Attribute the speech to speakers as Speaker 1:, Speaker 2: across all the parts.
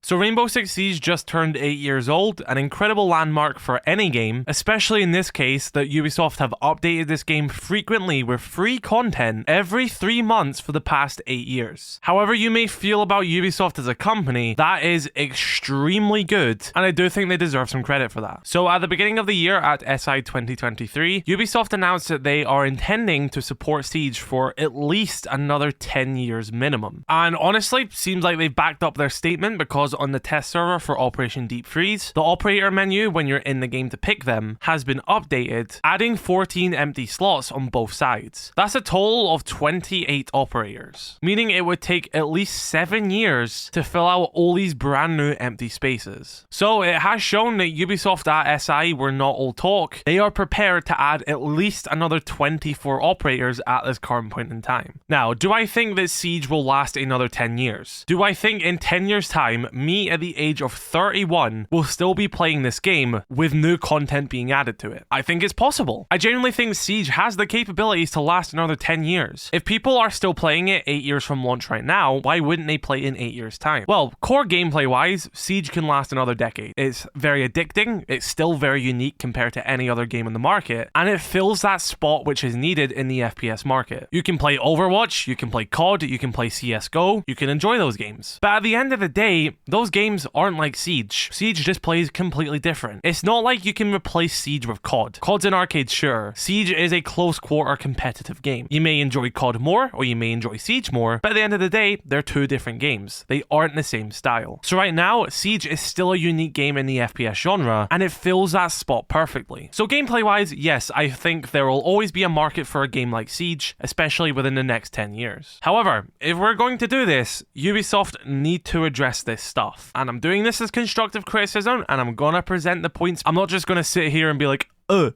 Speaker 1: So Rainbow Six Siege just turned 8 years old, an incredible landmark for any game, especially in this case that Ubisoft have updated this game frequently with free content every 3 months for the past 8 years. However you may feel about Ubisoft as a company, that is extremely good, and I do think they deserve some credit for that. So at the beginning of the year at SI 2023, Ubisoft announced that they are intending to support Siege for at least another 10 years minimum. And honestly, seems like they've backed up their statement, because on the test server for Operation Deep Freeze, the operator menu when you're in the game to pick them has been updated, adding 14 empty slots on both sides. That's a total of 28 operators, meaning it would take at least 7 years to fill out all these brand new empty spaces. So it has shown that Ubisoft at SI were not all talk. They are prepared to add at least another 24 operators at this current point in time. Now, do I think that Siege will last another 10 years? Do I think in 10 years time, me at the age of 31 will still be playing this game with new content being added to it? I think it's possible. I genuinely think Siege has the capabilities to last another 10 years. If people are still playing it 8 years from launch right now, why wouldn't they play in 8 years time? Well, core gameplay wise, Siege can last another decade. It's very addicting, it's still very unique compared to any other game in the market, and it fills that spot which is needed in the FPS market. You can play Overwatch, you can play COD, you can play CSGO, you can enjoy those games. But at the end of the day, those games aren't like Siege. Siege just plays completely different. It's not like you can replace Siege with COD. COD's an arcade shooter. Siege is a close quarter competitive game. You may enjoy COD more, or you may enjoy Siege more, but at the end of the day, they're two different games. They aren't the same style. So right now, Siege is still a unique game in the FPS genre, and it fills that spot perfectly. So gameplay wise, yes, I think there will always be a market for a game like Siege, especially within the next 10 years. However, if we're going to do this, Ubisoft need to address this stuff. And I'm doing this as constructive criticism, and I'm gonna present the points. I'm not just gonna sit here and be like,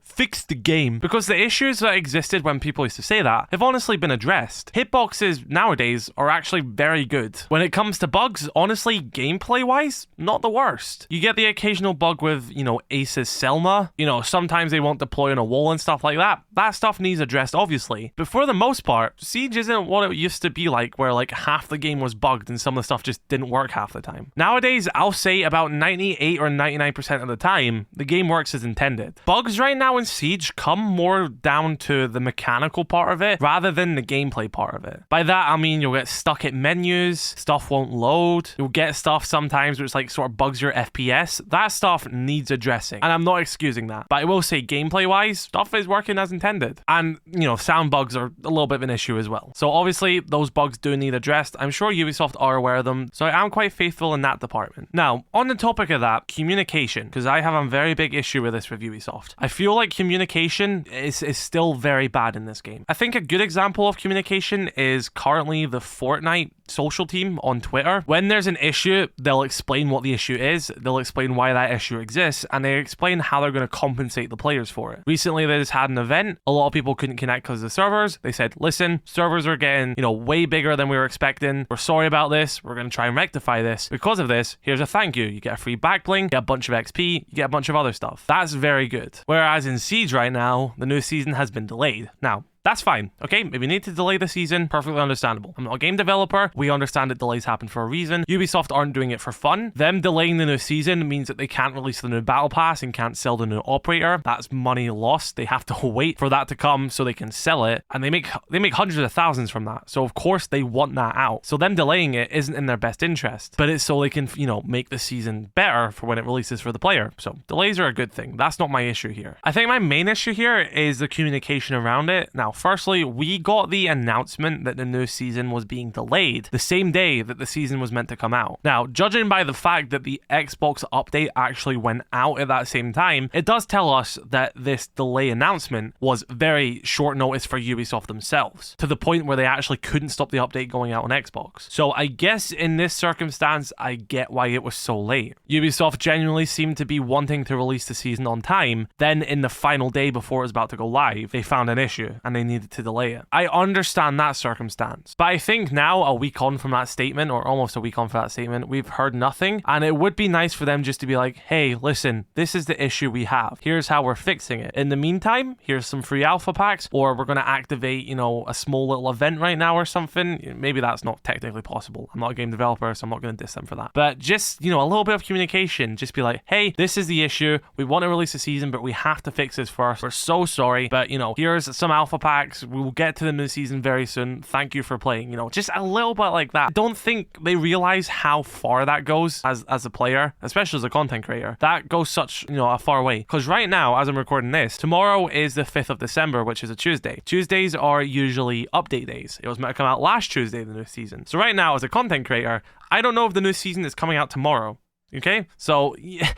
Speaker 1: fix the game. Because the issues that existed when people used to say that have honestly been addressed. Hitboxes nowadays are actually very good. When it comes to bugs, honestly, gameplay-wise, not the worst. You get the occasional bug with, Ace's Selma. Sometimes they won't deploy on a wall and stuff like that. That stuff needs addressed, obviously. But for the most part, Siege isn't what it used to be like, where like half the game was bugged and some of the stuff just didn't work half the time. Nowadays, I'll say about 98 or 99% of the time, the game works as intended. Bugs right now in Siege come more down to the mechanical part of it rather than the gameplay part of it. By that I mean you'll get stuck at menus, stuff won't load, you'll get stuff sometimes which like sort of bugs your FPS. That stuff needs addressing, and I'm not excusing that, but I will say gameplay wise, stuff is working as intended. And sound bugs are a little bit of an issue as well. So obviously those bugs do need addressed. I'm sure Ubisoft are aware of them, so I am quite faithful in that department. Now, on the topic of that, communication, because I have a very big issue with this with Ubisoft. I feel like communication is still very bad in this game. I think a good example of communication is currently the Fortnite social team on Twitter. When there's an issue, they'll explain what the issue is, they'll explain why that issue exists, and they explain how they're going to compensate the players for it. Recently, they just had an event. A lot of people couldn't connect because of the servers. They said, listen, servers are getting, way bigger than we were expecting. We're sorry about this. We're going to try and rectify this. Because of this, here's a thank you. You get a free backbling, you get a bunch of XP, you get a bunch of other stuff. That's very good. Whereas in Siege right now, the new season has been delayed. Now, that's fine, okay? If you need to delay the season, perfectly understandable. I'm not a game developer. We understand that delays happen for a reason. Ubisoft aren't doing it for fun. Them delaying the new season means that they can't release the new battle pass and can't sell the new operator. That's money lost. They have to wait for that to come so they can sell it, and they make hundreds of thousands from that. So of course they want that out. So them delaying it isn't in their best interest, but it's so they can, make the season better for when it releases for the player. So delays are a good thing. That's not my issue here. I think my main issue here is the communication around it. Now, firstly, we got the announcement that the new season was being delayed the same day that the season was meant to come out. Now, judging by the fact that the Xbox update actually went out at that same time, it does tell us that this delay announcement was very short notice for Ubisoft themselves, to the point where they actually couldn't stop the update going out on Xbox. So I guess in this circumstance, I get why it was so late. Ubisoft genuinely seemed to be wanting to release the season on time. Then in the final day before it was about to go live, they found an issue, and they they needed to delay it. I understand that circumstance. But I think now, a week on from that statement, or almost a week on from that statement, we've heard nothing. And it would be nice for them just to be like, hey, listen, this is the issue we have. Here's how we're fixing it. In the meantime, here's some free alpha packs, or we're going to activate, you know, a small little event right now or something. Maybe that's not technically possible. I'm not a game developer, so I'm not going to diss them for that. But just, you know, a little bit of communication. Just be like, hey, this is the issue. We want to release a season, but we have to fix this first. We're so sorry, but, you know, here's some alpha packs. We will get to them this season very soon. Thank you for playing. You know, just a little bit like that. I don't think they realize how far that goes as a player, especially as a content creator. That goes such, you know, a far way. Because right now, as I'm recording this, tomorrow is the 5th of December, which is a Tuesday. Tuesdays are usually update days. It was meant to come out last Tuesday, the new season. So right now, as a content creator, I don't know if the new season is coming out tomorrow. Okay? So, yeah,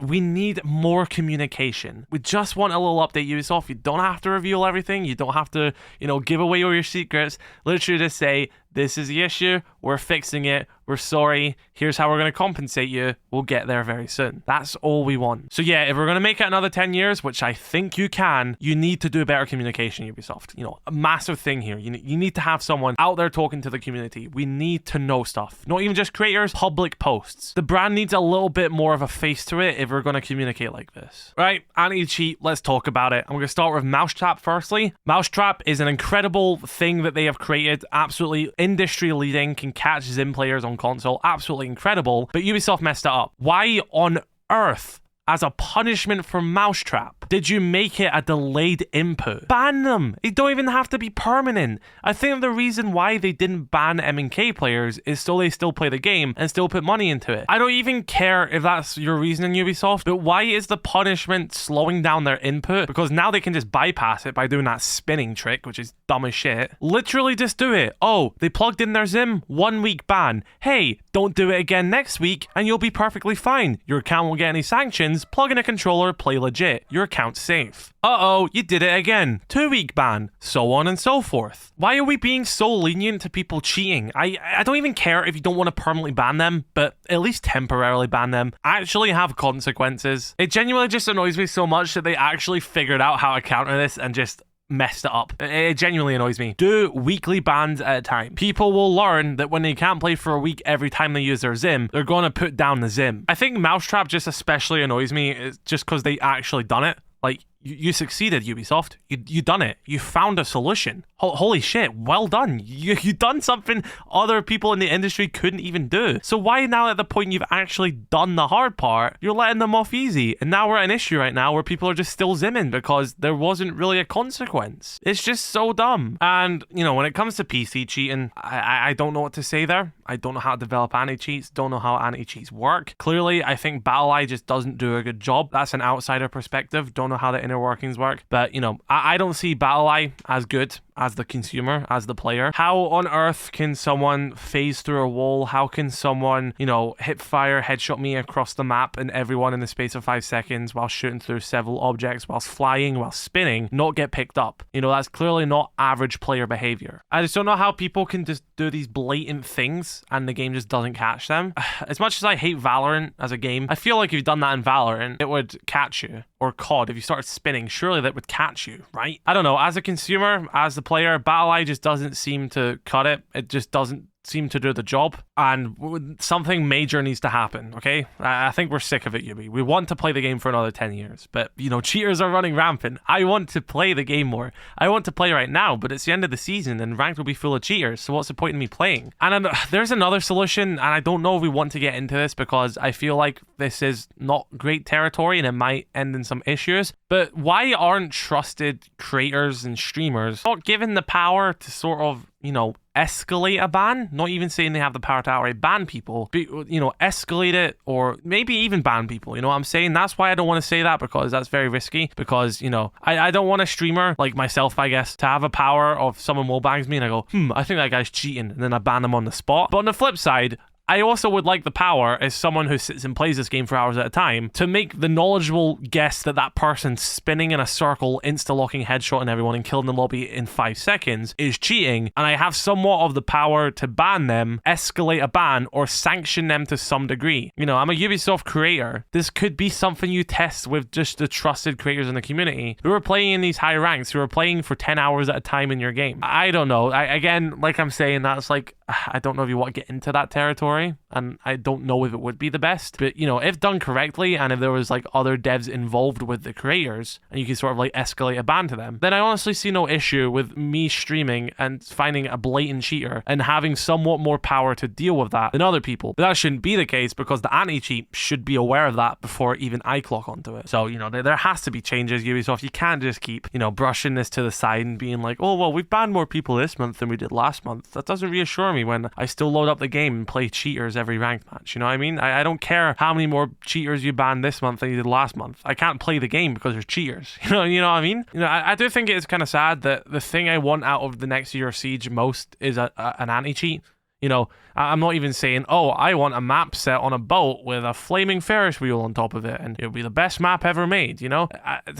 Speaker 1: we need more communication. We just want a little update, Ubisoft. You don't have to reveal everything. You don't have to, you know, give away all your secrets. Literally just say, this is the issue. We're fixing it. We're sorry. Here's how we're going to compensate you. We'll get there very soon. That's all we want. So yeah, if we're going to make it another 10 years, which I think you can, you need to do better communication, Ubisoft. You know, a massive thing here. You need to have someone out there talking to the community. We need to know stuff. Not even just creators, public posts. The brand needs a little bit more of a face to it if we're going to communicate like this. Right, anti-cheat, let's talk about it. I'm going to start with Mousetrap firstly. Mousetrap is an incredible thing that they have created. Absolutely industry leading, can catch Zim players on console. Absolutely incredible. But Ubisoft messed it up. Why on earth, as a punishment for Mousetrap, did you make it a delayed input? Ban them. It don't even have to be permanent. I think the reason why they didn't ban M&K players is so they still play the game and still put money into it. I don't even care if that's your reasoning, Ubisoft, but why is the punishment slowing down their input? Because now they can just bypass it by doing that spinning trick, which is dumb as shit. Literally just do it. Oh, they plugged in their Zim, 1 week ban. Hey, don't do it again next week and you'll be perfectly fine. Your account won't get any sanctions. Plug in a controller, play legit. Your account's safe. Uh-oh, you did it again. 2 week ban. So on and so forth. Why are we being so lenient to people cheating? I don't even care if you don't want to permanently ban them, but at least temporarily ban them. Actually have consequences. It genuinely just annoys me so much that they actually figured out how to counter this and just messed it up. It genuinely annoys me. Do weekly bans at a time. People will learn that when they can't play for a week every time they use their Zim, they're going to put down the Zim. I think Mousetrap just especially annoys me just because they actually done it. Like, you succeeded, Ubisoft. You done it. You found a solution. Holy shit, well done. You done something other people in the industry couldn't even do. So why now at the point you've actually done the hard part, you're letting them off easy? And now we're at an issue right now where people are just still zimming because there wasn't really a consequence. It's just so dumb. And, you know, when it comes to PC cheating, I don't know what to say there. I don't know how to develop anti-cheats. Don't know how anti-cheats work. Clearly, I think BattleEye just doesn't do a good job. That's an outsider perspective. Don't know how the inner workings work. But, you know, I don't see BattleEye as good as the consumer, as the player. How on earth can someone phase through a wall? How can someone, you know, hip fire, headshot me across the map and everyone in the space of 5 seconds while shooting through several objects, whilst flying, while spinning, not get picked up? You know, that's clearly not average player behavior. I just don't know how people can just do these blatant things and the game just doesn't catch them. As much as I hate Valorant as a game, I feel like if you've done that in Valorant, it would catch you. Or COD, if you started spinning, surely that would catch you, right? I don't know. As a consumer, as the player, BattleEye just doesn't seem to cut it. It just doesn't seem to do the job, and something major needs to happen, okay? I think we're sick of it, Ubi. We want to play the game for another 10 years, but, you know, cheaters are running rampant. I want to play the game more. I want to play right now, but it's the end of the season, and ranked will be full of cheaters, so what's the point in me playing? And there's another solution, and I don't know if we want to get into this, because I feel like this is not great territory, and it might end in some issues, but why aren't trusted creators and streamers not given the power to sort of, you know, escalate a ban? Not even saying they have the power to outright ban people, but, you know, escalate it, or maybe even ban people. You know what I'm saying? That's why I don't want to say that, because that's very risky, because, you know, I don't want a streamer like myself, I guess, to have a power of someone wallbangs me and I go, I think that guy's cheating, and then I ban them on the spot. But on the flip side, I also would like the power, as someone who sits and plays this game for hours at a time, to make the knowledgeable guess that that person spinning in a circle, insta-locking headshotting everyone and killing the lobby in 5 seconds is cheating, and I have somewhat of the power to ban them, escalate a ban, or sanction them to some degree. You know, I'm a Ubisoft creator. This could be something you test with just the trusted creators in the community who are playing in these high ranks, who are playing for 10 hours at a time in your game. I don't know. Again, like I'm saying, that's like, I don't know if you want to get into that territory, and I don't know if it would be the best, but you know, if done correctly, and if there was like other devs involved with the creators, and you can sort of like escalate a ban to them, then I honestly see no issue with me streaming and finding a blatant cheater and having somewhat more power to deal with that than other people. But that shouldn't be the case, because the anti-cheat should be aware of that before even I clock onto it. So, you know, there has to be changes, Ubisoft. You can't just keep, you know, brushing this to the side and being like, oh, well, we've banned more people this month than we did last month. That doesn't reassure me when I still load up the game and play cheaters every ranked match. You know what I mean? I don't care how many more cheaters you banned this month than you did last month. I can't play the game because there's cheaters. You know what I mean? You know, I do think it's kind of sad that the thing I want out of the next year of Siege most is an anti-cheat. You know, I'm not even saying, oh, I want a map set on a boat with a flaming Ferris wheel on top of it and it'll be the best map ever made, you know?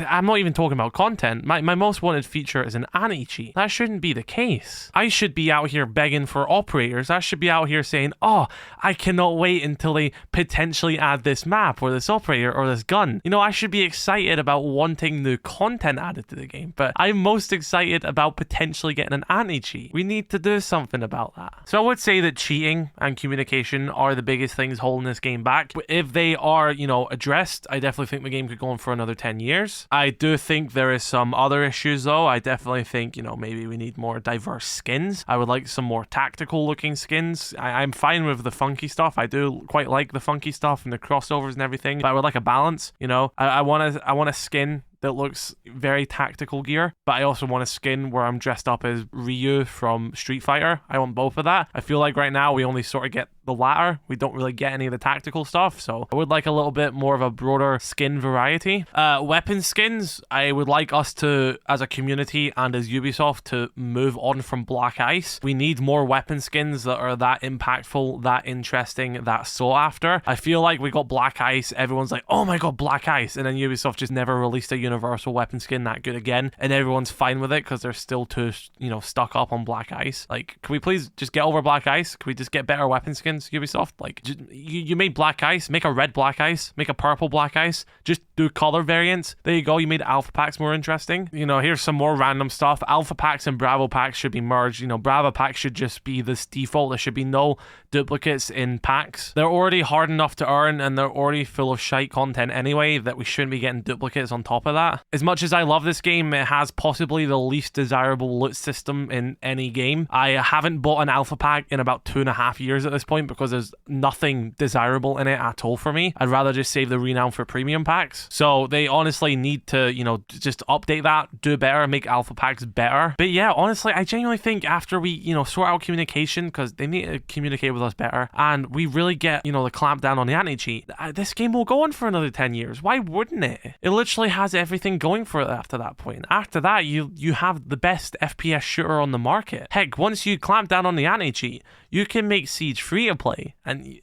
Speaker 1: I'm not even talking about content. My most wanted feature is an anti-cheat. That shouldn't be the case. I should be out here begging for operators. I should be out here saying, oh, I cannot wait until they potentially add this map or this operator or this gun. You know, I should be excited about wanting new content added to the game, but I'm most excited about potentially getting an anti-cheat. We need to do something about that. So I would say that cheating and communication are the biggest things holding this game back. But if they are, you know, addressed, I definitely think the game could go on for another 10 years. I do think there is some other issues though. I definitely think, you know, maybe we need more diverse skins. I would like some more tactical looking skins. I'm fine with the funky stuff. I do quite like the funky stuff and the crossovers and everything, but I would like a balance, you know. I want a skin that looks very tactical gear, but I also want a skin where I'm dressed up as Ryu from Street Fighter. I want both of that. I feel like right now we only sort of get the latter. We don't really get any of the tactical stuff, so I would like a little bit more of a broader skin variety. Weapon skins, I would like us to, as a community and as Ubisoft, to move on from Black Ice. We need more weapon skins that are that impactful, that interesting, that sought after. I feel like we got Black Ice, everyone's like, oh my god, Black Ice, and then Ubisoft just never released a universal weapon skin that good again, and everyone's fine with it because they're still too, you know, stuck up on Black Ice. Like, can we please just get over Black Ice? Can we just get better weapon skins, Ubisoft? Like, you made Black Ice, make a red Black Ice, make a purple Black Ice, just do color variants. There you go, you made alpha packs more interesting. You know, here's some more random stuff. Alpha packs and Bravo packs should be merged. You know, Brava packs should just be this default. There should be no duplicates in packs. They're already hard enough to earn and they're already full of shite content anyway that we shouldn't be getting duplicates on top of that. As much as I love this game, it has possibly the least desirable loot system in any game. I haven't bought an alpha pack in about 2.5 years at this point because there's nothing desirable in it at all for me. I'd rather just save the renown for premium packs. So they honestly need to, you know, just update that, do better, make alpha packs better. But yeah, honestly, I genuinely think after we, you know, sort out communication, because they need to communicate with us better, and we really get, you know, the clamp down on the anti-cheat, this game will go on for another 10 years. Why wouldn't it? It literally has everything going for it after that point. After that, you have the best FPS shooter on the market. Heck, once you clamp down on the anti-cheat, you can make Siege free to play, and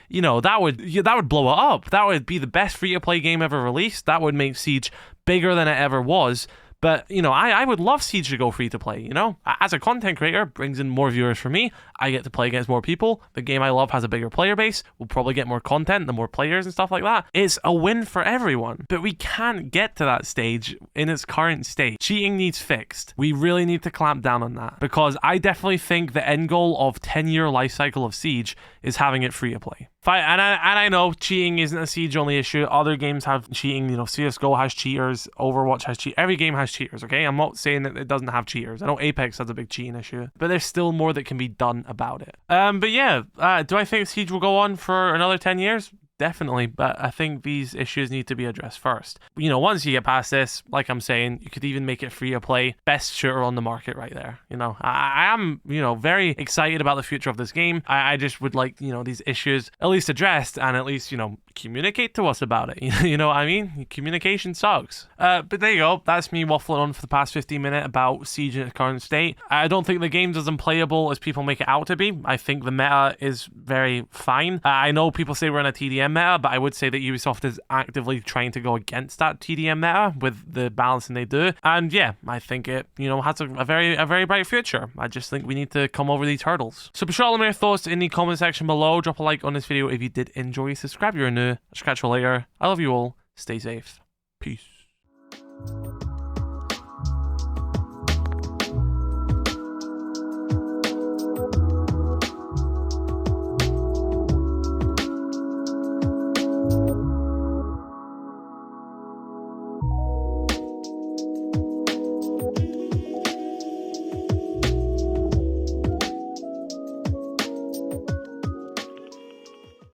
Speaker 1: you know, that would blow it up. That would be the best free to play game ever released. That would make Siege bigger than it ever was. But, you know, I would love Siege to go free to play, you know? As a content creator, brings in more viewers for me. I get to play against more people. The game I love has a bigger player base. We'll probably get more content, the more players and stuff like that. It's a win for everyone. But we can't get to that stage in its current state. Cheating needs fixed. We really need to clamp down on that. Because I definitely think the end goal of 10-year life cycle of Siege is having it free to play. And I know cheating isn't a Siege only issue. Other games have cheating. You know, CSGO has cheaters. Overwatch has cheaters. Every game has cheaters, okay? I'm not saying that it doesn't have cheaters. I know Apex has a big cheating issue. But there's still more that can be done about it. But yeah, do I think Siege will go on for another 10 years? Definitely, but I think these issues need to be addressed first. You know, once you get past this, like I'm saying, you could even make it free to play. Best shooter on the market right there. You know, I am, you know, very excited about the future of this game. I just would like, you know, these issues at least addressed and at least, you know, communicate to us about it. You know what I mean? Communication sucks. But there you go. That's me waffling on for the past 15 minutes about Siege in its current state. I don't think the game's as unplayable as people make it out to be. I think the meta is very fine. I know people say we're in a TDM meta, but I would say that Ubisoft is actively trying to go against that TDM meta with the balancing they do. And yeah, I think it, has a very bright future. I just think we need to come over these hurdles. So be sure to let me know your thoughts in the comment section below. Drop a like on this video if you did enjoy. Subscribe if you're new. I'll catch you later. I love you all. Stay safe. Peace.